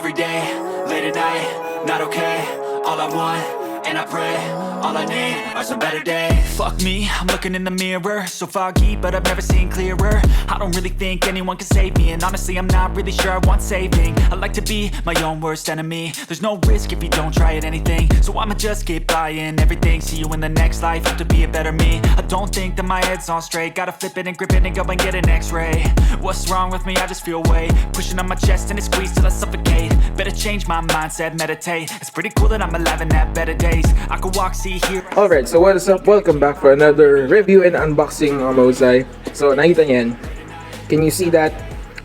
every day, late at night, not okay. All I want, and I pray, all I need are some better days. Fuck me, I'm looking in the mirror, so foggy, but I've never seen clearer. I don't really think anyone can save me, and honestly I'm not really sure I want saving. I like to be my own worst enemy. There's no risk if you don't try at anything, so I'ma just keep buying everything. See you in the next life, have to be a better me. I don't think that my head's on straight, gotta flip it and grip it and go and get an x-ray. What's wrong with me? I just feel weight pushing on my chest and it squeezes till I suffocate. Better change my mindset, meditate. It's pretty cool that I'm alive and have better days. I could walk, see, hear. Alright, so what is up? Welcome back for another review and unboxing of Mosai. So nakita niyan, can you see that?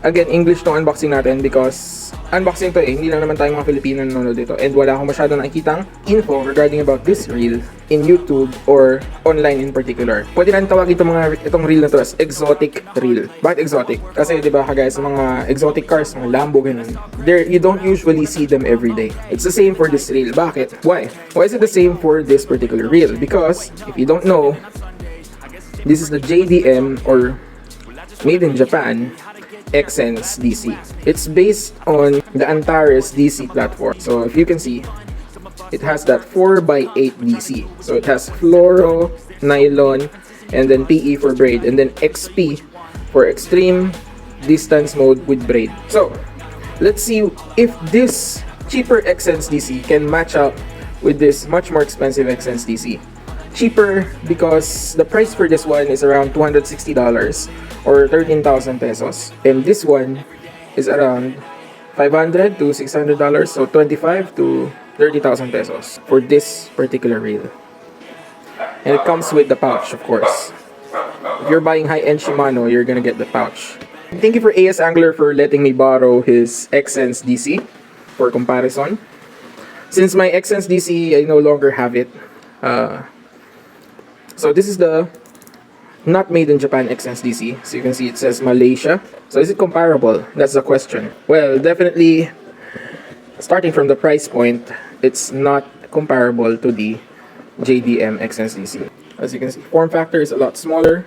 Again, English tong unboxing natin because unboxing to hindi lang naman tayo mga Filipino nanonood dito, and wala akong masyado nakikitang info regarding about this reel in YouTube or online in particular. Pwede natin tawagin itong reel na to as exotic reel. Bakit exotic? Kasi diba guys, mga exotic cars, mga Lambo, ganun, you don't usually see them every day. It's the same for this reel. Bakit? Why? Why is it the same for this particular reel? Because if you don't know, this is the JDM or made in Japan Exsence DC. It's based on the ANTARES DC platform. So if you can see, it has that 4x8 DC. So it has fluoro, nylon, and then PE for braid, and then XP for extreme distance mode with braid. So let's see if this cheaper Exsence DC can match up with this much more expensive Exsence DC. Cheaper because the price for this one is around $260 or 13,000 pesos, and this one is around $500 to $600, so 25 to 30,000 pesos for this particular reel. And it comes with the pouch, of course. If you're buying high-end Shimano, you're gonna get the pouch. Thank you for AS Angler for letting me borrow his Exsence DC for comparison. Since my Exsence DC, I no longer have it. So this is the not made in Japan Exsence DC. So you can see it says Malaysia. So is it comparable? That's the question. Well, definitely, starting from the price point, it's not comparable to the JDM Exsence DC. As you can see, form factor is a lot smaller.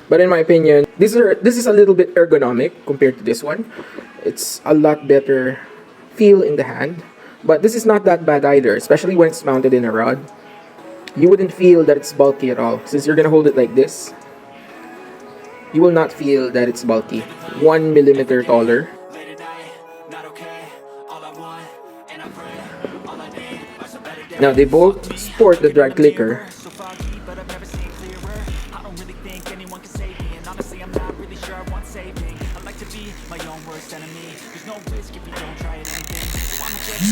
But in my opinion, this is a little bit ergonomic compared to this one. It's a lot better feel in the hand. But this is not that bad either, especially when it's mounted in a rod. You wouldn't feel that it's bulky at all. Since you're gonna hold it like this, you will not feel that it's bulky. 1 millimeter taller. Now they both sport the drag clicker.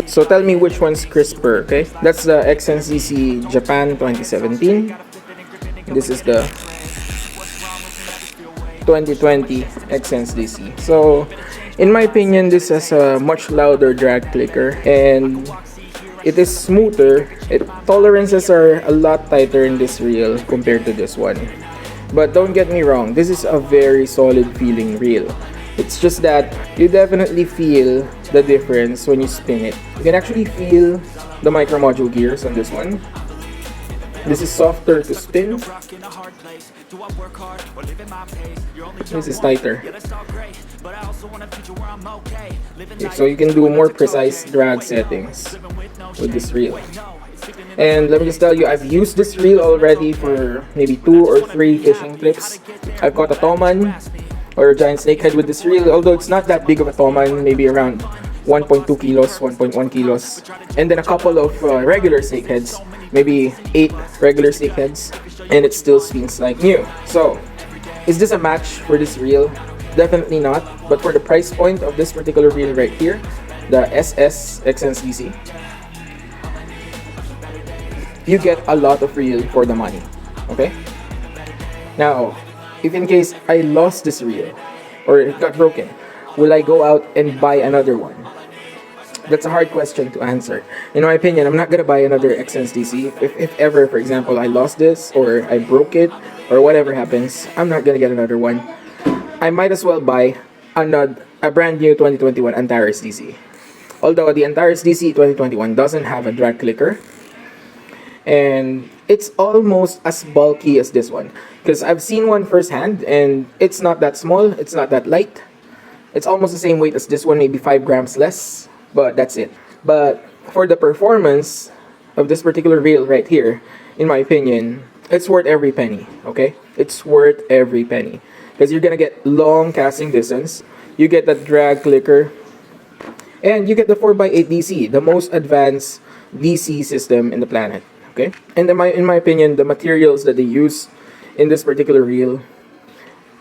So tell me which one's crisper, okay? That's the Exsence DC Japan 2017. This is the 2020 Exsence DC. So, in my opinion, this has a much louder drag clicker and it is smoother. Tolerances are a lot tighter in this reel compared to this one. But don't get me wrong, this is a very solid feeling reel. It's just that you definitely feel the difference when you spin it. You can actually feel the micro module gears on this one. This is softer to spin. This is tighter. Okay, so you can do more precise drag settings with this reel. And let me just tell you, I've used this reel already for maybe 2 or 3 fishing trips. I've caught a toman or a giant snakehead with this reel, although it's not that big of a toman, maybe around 1.2 kilos, 1.1 kilos. And then a couple of regular snakeheads, maybe 8 regular snakeheads, and it still swings like new. So, is this a match for this reel? Definitely not, but for the price point of this particular reel right here, the SS Exsence DC, you get a lot of reel for the money, okay? Now, if in case I lost this reel or it got broken, will I go out and buy another one? That's a hard question to answer. In my opinion, I'm not gonna buy another Exsence DC. If ever, for example, I lost this or I broke it or whatever happens, I'm not gonna get another one. I might as well buy a brand new 2021 Antares DC. Although the Antares DC 2021 doesn't have a drag clicker, and it's almost as bulky as this one, because I've seen one firsthand and it's not that small, it's not that light. It's almost the same weight as this one, maybe 5 grams less, but that's it. But for the performance of this particular reel right here, in my opinion, it's worth every penny, okay? It's worth every penny. Because you're gonna get long casting distance, you get that drag clicker, and you get the 4x8 DC, the most advanced DC system in the planet, okay? And in my opinion, the materials that they use in this particular reel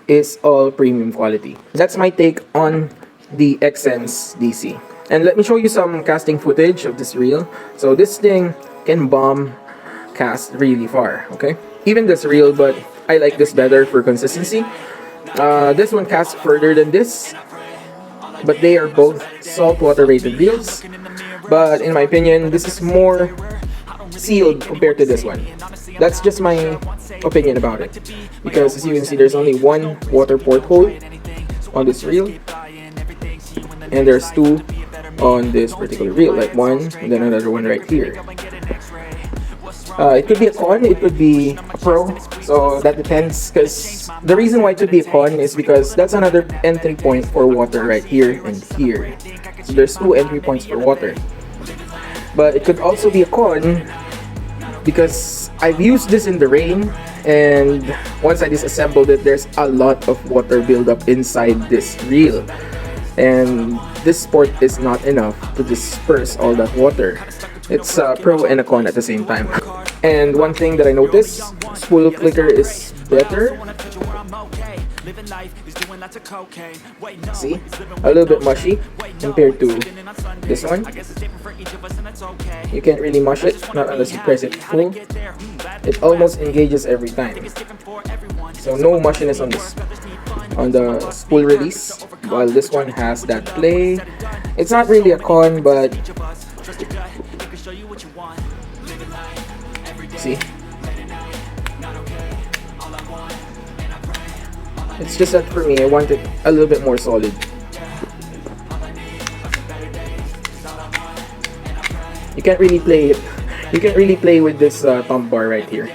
is all premium quality. That's my take on the Exsence DC. And let me show you some casting footage of this reel. So this thing can bomb cast really far, okay? Even this reel, but I like this better for consistency. This one casts further than this, but they are both saltwater rated reels. But in my opinion, this is more sealed compared to this one. That's just my opinion about it, because as you can see, there's only one water porthole on this reel, and there's two on this particular reel, like one and then another one right here. It could be a con, it could be a pro, so that depends. Because the reason why it could be a con is because that's another entry point for water right here and here. So there's two entry points for water. But it could also be a con because I've used this in the rain, and once I disassembled it, there's a lot of water buildup inside this reel, and this sport is not enough to disperse all that water. It's a pro and a con at the same time. And one thing that I noticed, spool clicker is better. See? A little bit mushy compared to this one. You can't really mush it, not unless you press it full. It almost engages every time. So no mushiness on this, on the spool release, while this one has that play. It's not really a con, but see? It's just that for me, I want it a little bit more solid. You can't really play it. You can't really play with this thumb bar right here.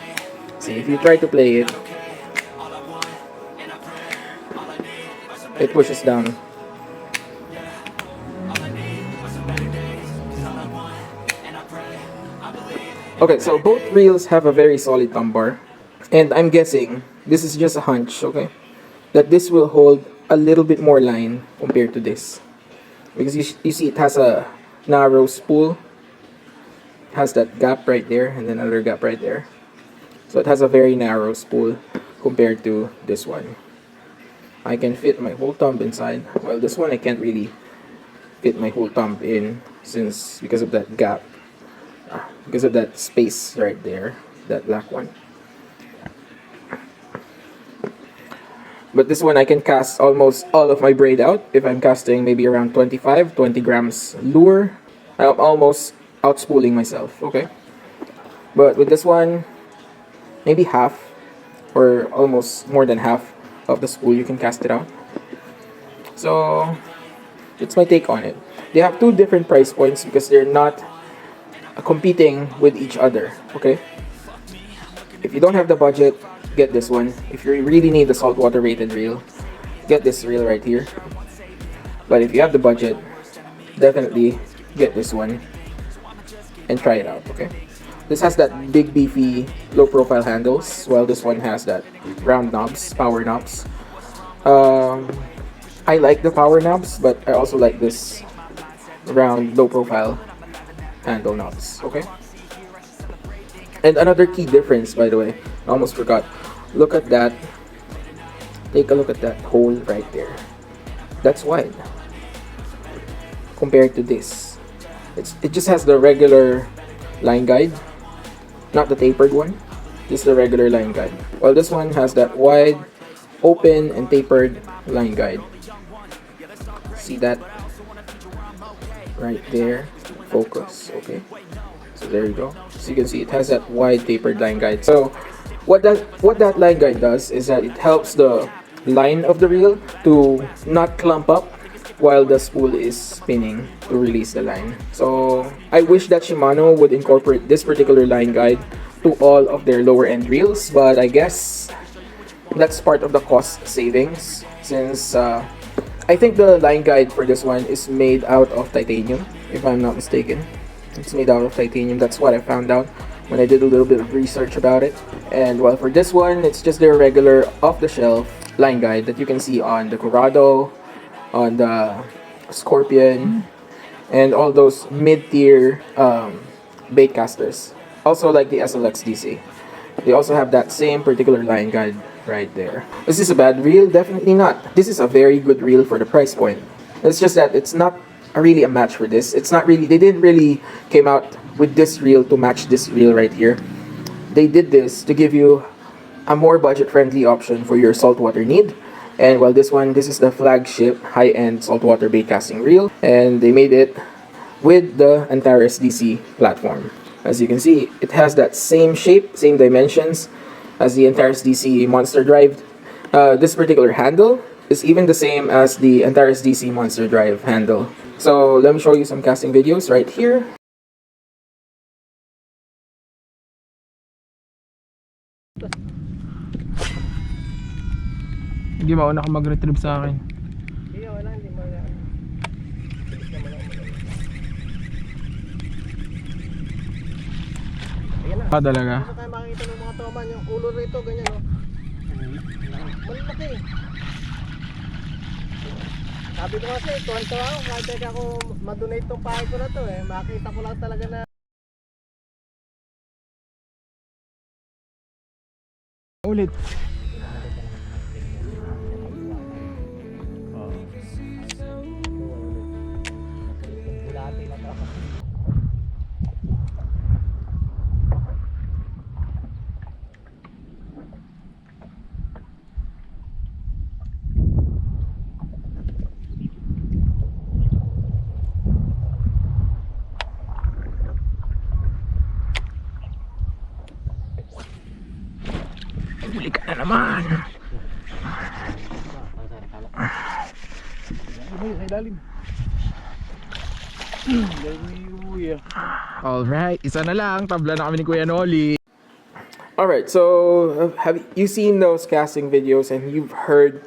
See, if you try to play it, it pushes down. Okay, so both reels have a very solid thumb bar, and I'm guessing, this is just a hunch, okay, that this will hold a little bit more line compared to this, because you see it has a narrow spool, it has that gap right there, and then another gap right there, so it has a very narrow spool compared to this one. I can fit my whole thumb inside, while this one I can't really fit my whole thumb in, since because of that gap. Because of that space right there, that black one. But this one I can cast almost all of my braid out if I'm casting maybe around 20 grams lure. I'm almost outspooling myself, okay? But with this one, maybe half or almost more than half of the spool you can cast it out. So that's my take on it. They have two different price points because they're not competing with each other, okay? If you don't have the budget, get this one. If you really need the saltwater rated reel, get this reel right here. But if you have the budget, definitely get this one and try it out, okay? This has that big beefy low profile handles, while this one has that round knobs, power knobs. I like the power knobs, but I also like this round low profile handle knobs, okay? And another key difference, by the way, I almost forgot. Look at that. Take a look at that hole right there. That's wide compared to this. It just has the regular line guide, not the tapered one. Just the regular line guide. While this one has that wide, open, and tapered line guide. See that? Right there. Focus, okay? So there you go. So you can see it has that wide tapered line guide. So what that line guide does is that it helps the line of the reel to not clump up while the spool is spinning to release the line. So I wish that Shimano would incorporate this particular line guide to all of their lower end reels, but I guess that's part of the cost savings, since I think the line guide for this one is made out of titanium, if I'm not mistaken. It's made out of titanium. That's what I found out when I did a little bit of research about it. And well, for this one, it's just their regular off-the-shelf line guide that you can see on the CURADO, on the Scorpion, and all those mid-tier bait casters. Also like the SLX DC. They also have that same particular line guide right there. Is this a bad reel? Definitely not. This is a very good reel for the price point. It's just that it's not really a match for this. It's not really, they didn't really came out with this reel to match this reel right here. They did this to give you a more budget-friendly option for your saltwater need. And well, this is the flagship high-end saltwater bait casting reel, and they made it with the Antares DC platform. As you can see, it has that same shape, same dimensions as the Antares DC Monster Drive. This particular handle is even the same as the Antares DC Monster Drive handle. So let me show you some casting videos right here. Hindi mauna ka mag-retrieve sa akin. Hindi, wala, hindi mo na. Ayan na. Ah, talaga? Ano tayo makikita ng mga toman, yung ulo rito, ganyan o. Malaki. Sabi ko kasi, tuwan-tuwa ako, kahit ako madonate itong pahay ko na to eh. Makita ko lang talaga na ulit. Huli ka na naman. Alright, isa na lang. Tabla na kami ni Kuya Noli. Alright, so have you seen those casting videos and you've heard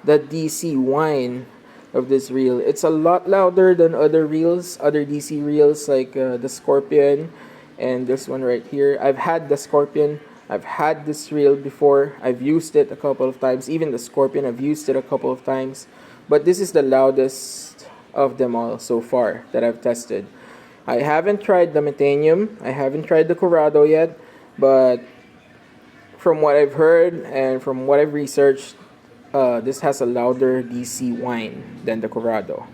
the DC whine of this reel? It's a lot louder than other reels, other DC reels like the Scorpion and this one right here. I've had the Scorpion. I've had this reel before. I've used it a couple of times. Even the Scorpion, I've used it a couple of times. But this is the loudest of them all so far that I've tested. I haven't tried the METANIUM. I haven't tried the CURADO yet. But from what I've heard and from what I've researched, this has a louder DC whine than the CURADO.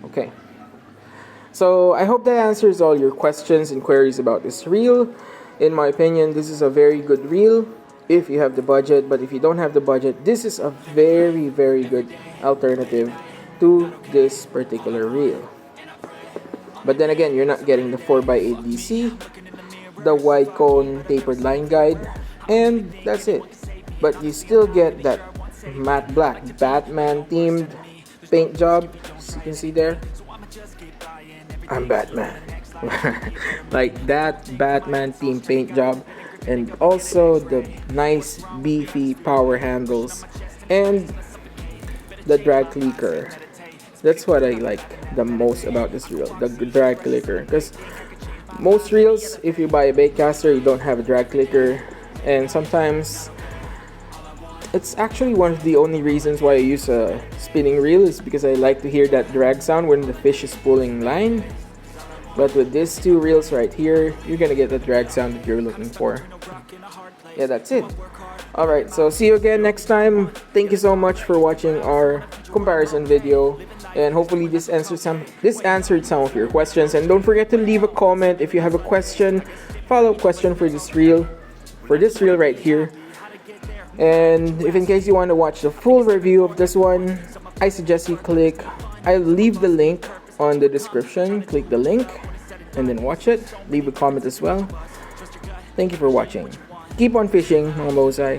Okay. So I hope that answers all your questions and queries about this reel. In my opinion, this is a very good reel if you have the budget. But if you don't have the budget, this is a very, very good alternative to this particular reel. But then again, you're not getting the 4x8 DC, the wide cone tapered line guide, and that's it. But you still get that matte black Batman themed paint job, as you can see there. I'm Batman. Like that Batman theme paint job, and also the nice beefy power handles and the drag clicker. That's what I like the most about this reel, the drag clicker, because most reels, if you buy a bait caster, you don't have a drag clicker, and sometimes it's actually one of the only reasons why I use a spinning reel is because I like to hear that drag sound when the fish is pulling line. But with these two reels right here, you're gonna get the drag sound that you're looking for. Yeah, that's it. Alright, so see you again next time. Thank you so much for watching our comparison video. And hopefully this answered some of your questions. And don't forget to leave a comment if you have a question, follow-up question for this reel right here. And if in case you want to watch the full review of this one, I suggest you I'll leave the link on the description. Click the link and then watch it. Leave a comment as well. Thank you for watching. Keep on fishing, mga bonsai.